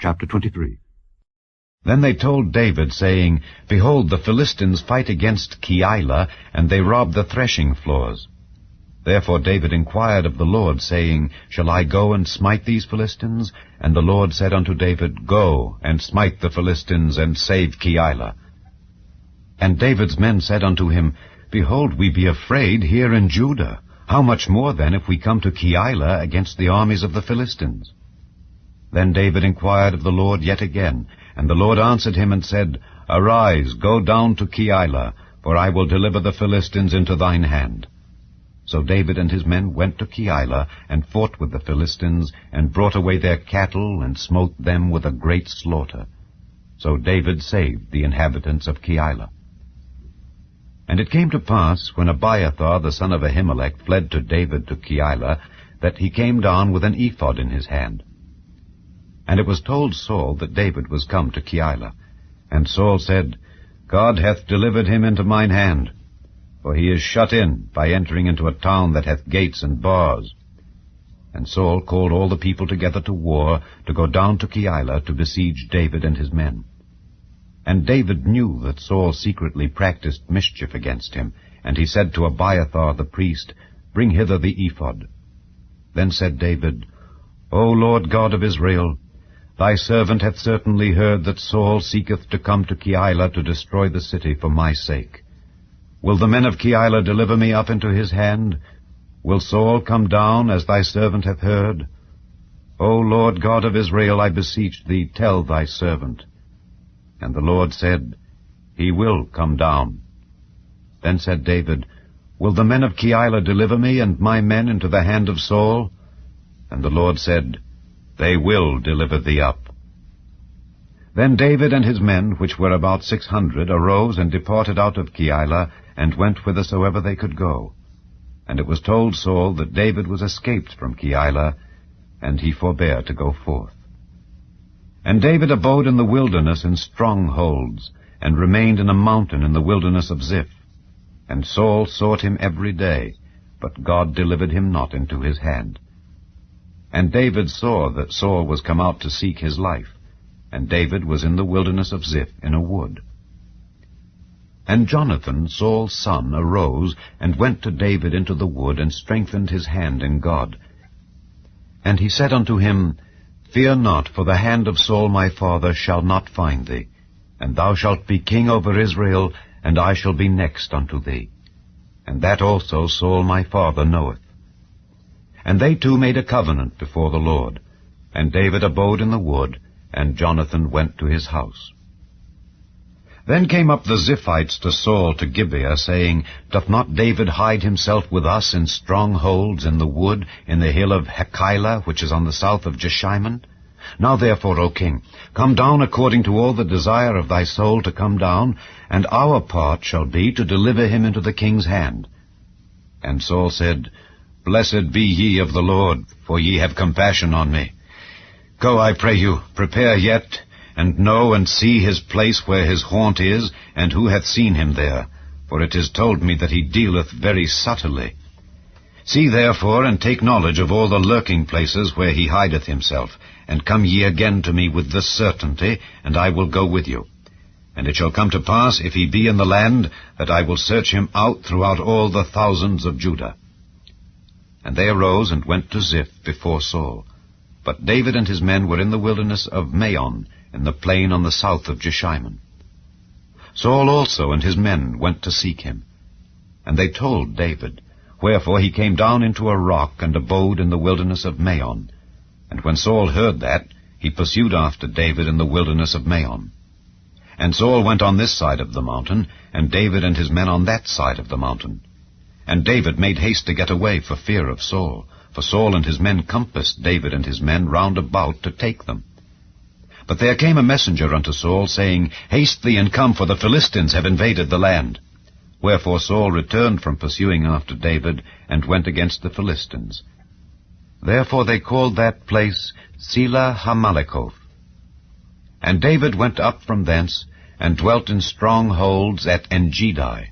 Chapter 23. Then they told David, saying, Behold, the Philistines fight against Keilah, and they rob the threshing floors. Therefore David inquired of the Lord, saying, Shall I go and smite these Philistines? And the Lord said unto David, Go, and smite the Philistines, and save Keilah. And David's men said unto him, Behold, we be afraid here in Judah. How much more then if we come to Keilah against the armies of the Philistines? Then David inquired of the Lord yet again, and the Lord answered him and said, Arise, go down to Keilah, for I will deliver the Philistines into thine hand. So David and his men went to Keilah, and fought with the Philistines, and brought away their cattle, and smote them with a great slaughter. So David saved the inhabitants of Keilah. And it came to pass, when Abiathar the son of Ahimelech fled to David to Keilah, that he came down with an ephod in his hand. And it was told Saul that David was come to Keilah. And Saul said, God hath delivered him into mine hand, for he is shut in by entering into a town that hath gates and bars. And Saul called all the people together to war, to go down to Keilah to besiege David and his men. And David knew that Saul secretly practiced mischief against him, and he said to Abiathar the priest, Bring hither the ephod. Then said David, O Lord God of Israel, thy servant hath certainly heard that Saul seeketh to come to Keilah to destroy the city for my sake. Will the men of Keilah deliver me up into his hand? Will Saul come down, as thy servant hath heard? O Lord God of Israel, I beseech thee, tell thy servant. And the Lord said, He will come down. Then said David, Will the men of Keilah deliver me and my men into the hand of Saul? And the Lord said, They will deliver thee up. Then David and his men, which were about 600, arose and departed out of Keilah, and went whithersoever they could go. And it was told Saul that David was escaped from Keilah, and he forbare to go forth. And David abode in the wilderness in strongholds, and remained in a mountain in the wilderness of Ziph. And Saul sought him every day, but God delivered him not into his hand. And David saw that Saul was come out to seek his life, and David was in the wilderness of Ziph in a wood. And Jonathan, Saul's son, arose, and went to David into the wood, and strengthened his hand in God. And he said unto him, Fear not, for the hand of Saul my father shall not find thee, and thou shalt be king over Israel, and I shall be next unto thee. And that also Saul my father knoweth. And they two made a covenant before the Lord. And David abode in the wood, and Jonathan went to his house. Then came up the Ziphites to Saul to Gibeah, saying, Doth not David hide himself with us in strongholds in the wood, in the hill of Keilah, which is on the south of Jeshimon? Now therefore, O king, come down according to all the desire of thy soul to come down, and our part shall be to deliver him into the king's hand. And Saul said, Blessed be ye of the Lord, for ye have compassion on me. Go, I pray you, prepare yet, and know and see his place where his haunt is, and who hath seen him there, for it is told me that he dealeth very subtilly. See therefore, and take knowledge of all the lurking places where he hideth himself, and come ye again to me with this certainty, and I will go with you. And it shall come to pass, if he be in the land, that I will search him out throughout all the thousands of Judah. And they arose and went to Ziph before Saul. But David and his men were in the wilderness of Maon, in the plain on the south of Jeshimon. Saul also and his men went to seek him. And they told David, wherefore he came down into a rock, and abode in the wilderness of Maon. And when Saul heard that, he pursued after David in the wilderness of Maon. And Saul went on this side of the mountain, and David and his men on that side of the mountain. And David made haste to get away for fear of Saul, for Saul and his men compassed David and his men round about to take them. But there came a messenger unto Saul, saying, Haste thee and come, for the Philistines have invaded the land. Wherefore Saul returned from pursuing after David, and went against the Philistines. Therefore they called that place Selah Hamaleketh. And David went up from thence, and dwelt in strongholds at Engedi.